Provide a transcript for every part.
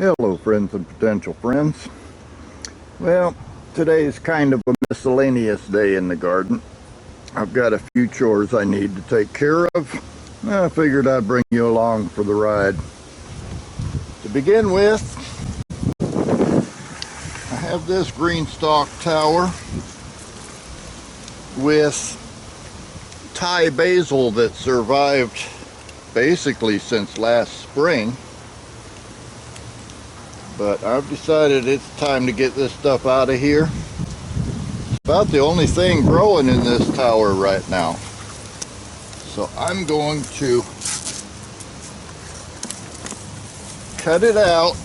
Hello friends and potential friends. Well, today is kind of a miscellaneous day in the garden. I've got a few chores I need to take care of. I figured I'd bring you along for the ride. To begin with, I have this green stalk tower with Thai basil that survived basically since last spring. But I've decided it's time to get this stuff out of here. It's about the only thing growing in this tower right now. So I'm going to cut it out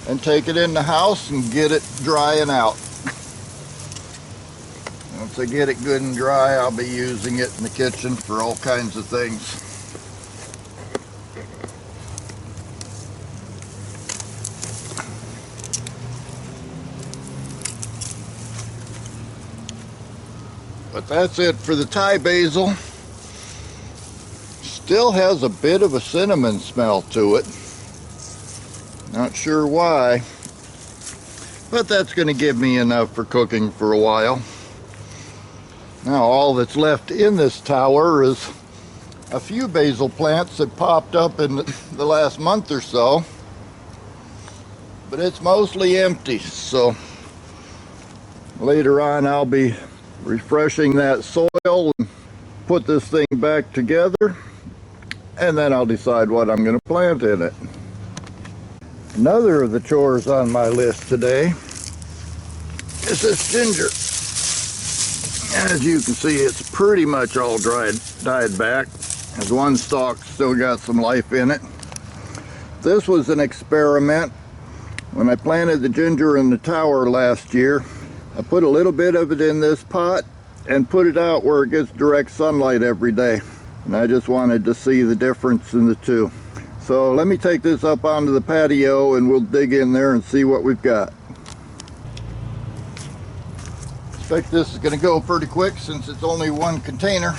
and take it in the house and get it drying out. Once I get it good and dry, I'll be using it in the kitchen for all kinds of things. But that's it for the Thai basil. Still has a bit of a cinnamon smell to it. Not sure why, but that's going to give me enough for cooking for a while. Now all that's left in this tower is a few basil plants that popped up in the last month or so, but it's mostly empty. So later on I'll be refreshing that soil and put this thing back together, and then I'll decide what I'm going to plant in it. Another of the chores on my list today is this ginger. As you can see, it's pretty much all died back. There's one stalk still got some life in it. This was an experiment. When I planted the ginger in the tower last year, I put a little bit of it in this pot and put it out where it gets direct sunlight every day. And I just wanted to see the difference in the two. So let me take this up onto the patio and we'll dig in there and see what we've got. I expect this is going to go pretty quick since it's only one container.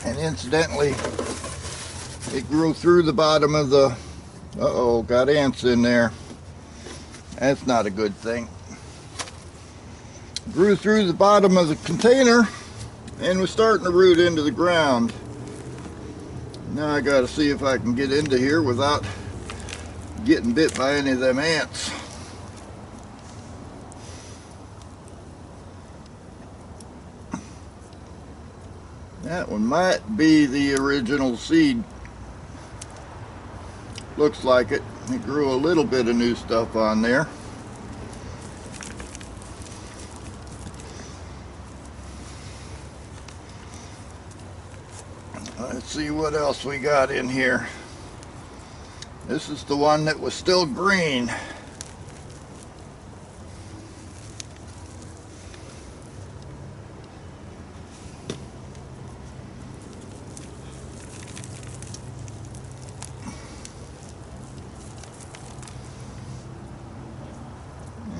And incidentally, it grew through the bottom of the... Uh-oh, got ants in there. That's not a good thing. Grew through the bottom of the container and was starting to root into the ground. Now I got to see if I can get into here without getting bit by any of them ants. That one might be the original seed. Looks like it. It grew a little bit of new stuff on there. Let's see what else we got in here. This is the one that was still green.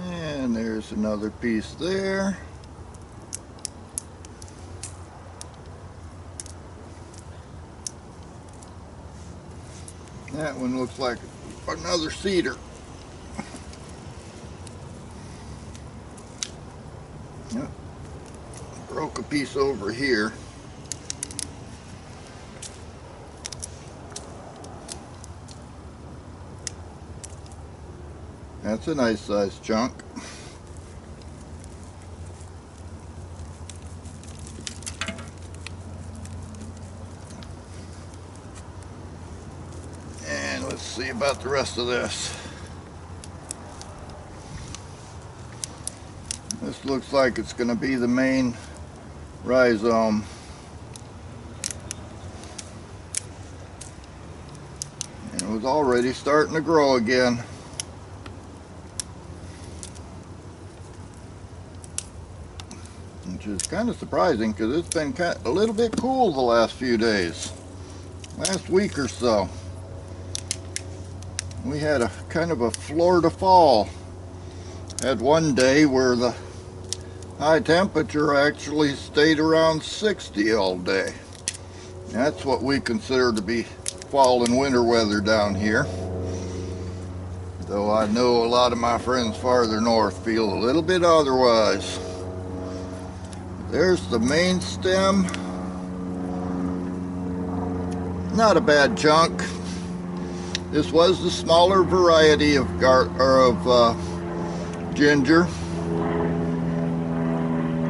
And there's another piece there. That one looks like another cedar. Yep. Broke a piece over here. That's a nice sized chunk. And let's see about the rest of this. This looks like it's going to be the main rhizome. And it was already starting to grow again. Which is kind of surprising because it's been a little bit cool the last few days. Last week or so. We had a kind of a Florida fall. Had one day where the high temperature actually stayed around 60 all day. That's what we consider to be fall and winter weather down here. Though I know a lot of my friends farther north feel a little bit otherwise. There's the main stem. Not a bad chunk. This was the smaller variety of ginger,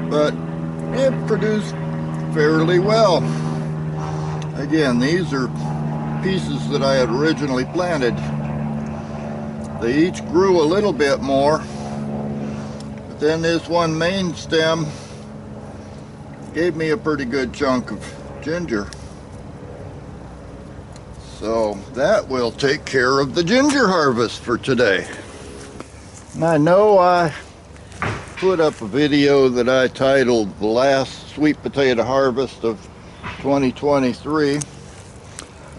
but it produced fairly well. Again, these are pieces that I had originally planted. They each grew a little bit more, but then this one main stem gave me a pretty good chunk of ginger. So that will take care of the ginger harvest for today. And I know I put up a video that I titled The Last Sweet Potato Harvest of 2023.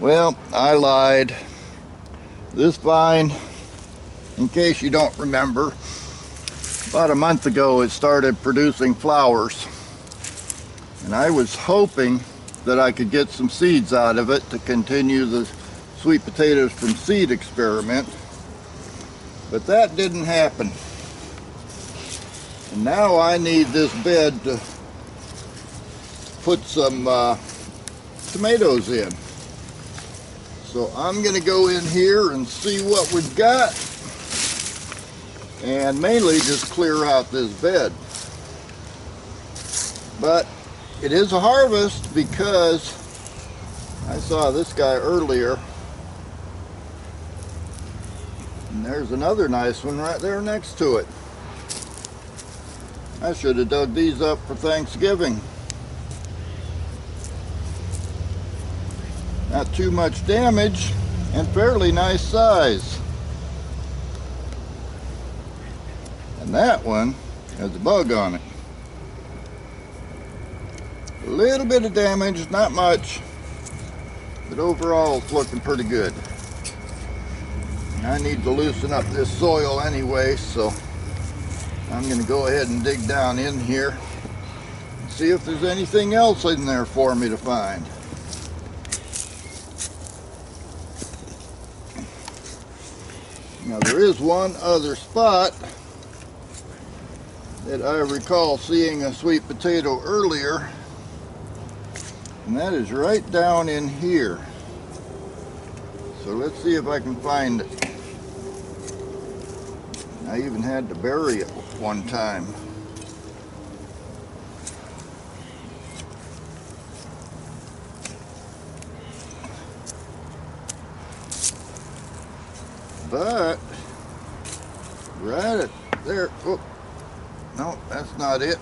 Well, I lied. This vine, in case you don't remember, about a month ago it started producing flowers. And I was hoping that I could get some seeds out of it to continue the sweet potatoes from seed experiment. But that didn't happen. And now I need this bed to put some tomatoes in. So I'm going to go in here and see what we've got, and mainly just clear out this bed. But it is a harvest because I saw this guy earlier, and there's another nice one right there next to it. I should have dug these up for Thanksgiving. Not too much damage and fairly nice size. And that one has a bug on it. A little bit of damage, not much, but overall it's looking pretty good. I need to loosen up this soil anyway, so I'm going to go ahead and dig down in here and see if there's anything else in there for me to find. Now there is one other spot that I recall seeing a sweet potato earlier, and that is right down in here. So let's see if I can find it. I even had to bury it one time. But right at there, oh, no, that's not it.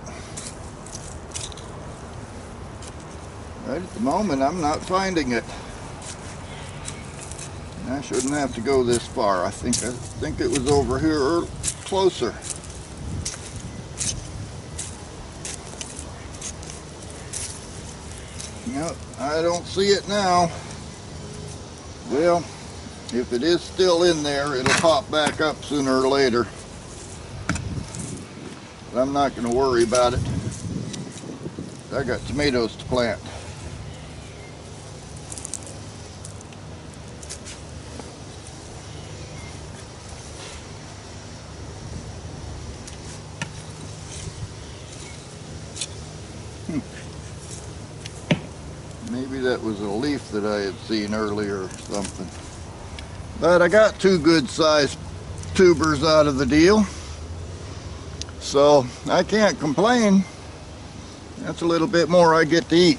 Right at the moment, I'm not finding it. And I shouldn't have to go this far. I think it was over here or closer. Nope, I don't see it now. Well, if it is still in there, it'll pop back up sooner or later. But I'm not going to worry about it. I got tomatoes to plant. Maybe that was a leaf that I had seen earlier or something. But I got two good sized tubers out of the deal, so I can't complain. That's a little bit more I get to eat.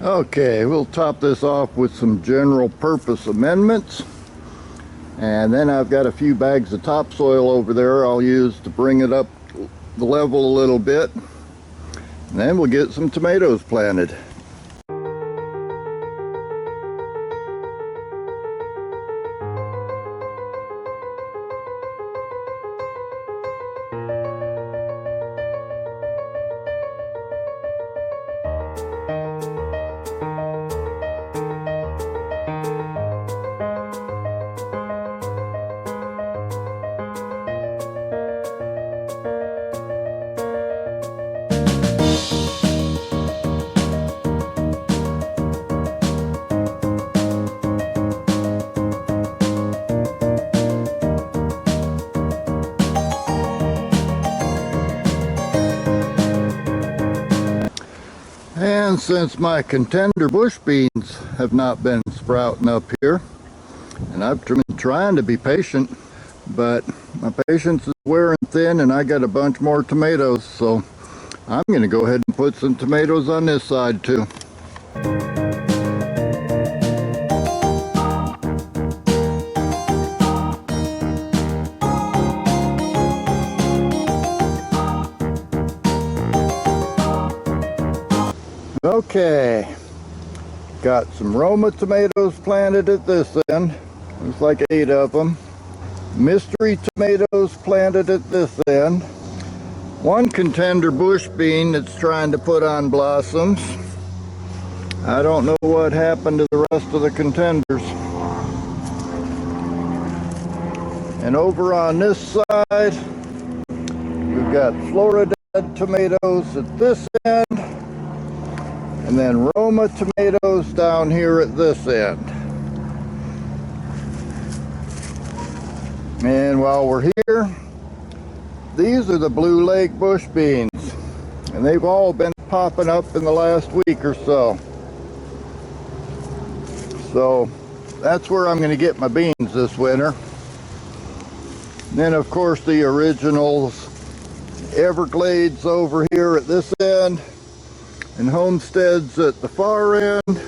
Okay, we'll top this off with some general purpose amendments, and then I've got a few bags of topsoil over there I'll use to bring it up the level a little bit, and then we'll get some tomatoes planted. And since my contender bush beans have not been sprouting up here, and I've been trying to be patient, but my patience is wearing thin and I got a bunch more tomatoes, so I'm going to go ahead and put some tomatoes on this side too. Okay, got some Roma tomatoes planted at this end. Looks like 8 of them. Mystery tomatoes planted at this end. One contender bush bean that's trying to put on blossoms. I don't know what happened to the rest of the contenders. And over on this side, we've got Florida tomatoes at this end, and then Roma tomatoes down here at this end. And while we're here, these are the Blue Lake bush beans, and they've all been popping up in the last week or so. So that's where I'm going to get my beans this winter. And then of course the originals, Everglades over here at this end, and homesteads at the far end.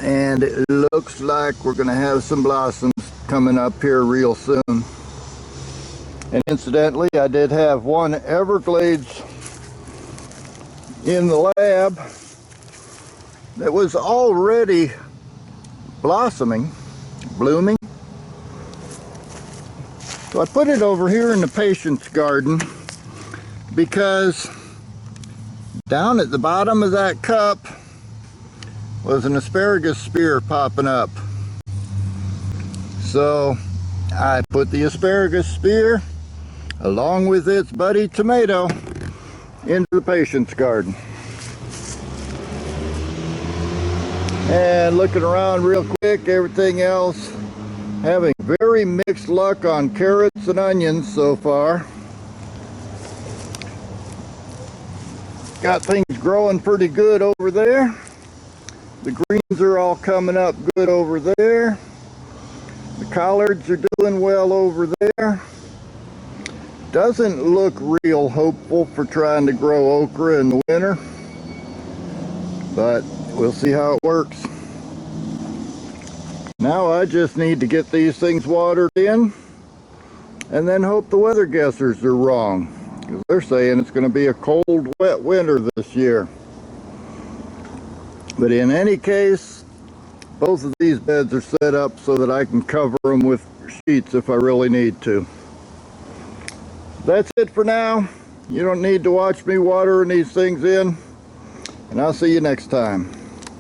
And it looks like we're going to have some blossoms coming up here real soon. And incidentally, I did have one Everglades in the lab that was already blossoming, blooming. So I put it over here in the patience garden because down at the bottom of that cup was an asparagus spear popping up. So I put the asparagus spear along with its buddy tomato into the patience garden. And looking around real quick, everything else having very mixed luck on carrots and onions so far. Got things growing pretty good over there. The greens are all coming up good over there. The collards are doing well over there. Doesn't look real hopeful for trying to grow okra in the winter, but we'll see how it works. Now I just need to get these things watered in and then hope the weather guessers are wrong, because they're saying it's going to be a cold, wet winter this year. But in any case, both of these beds are set up so that I can cover them with sheets if I really need to. That's it for now. You don't need to watch me watering these things in, and I'll see you next time.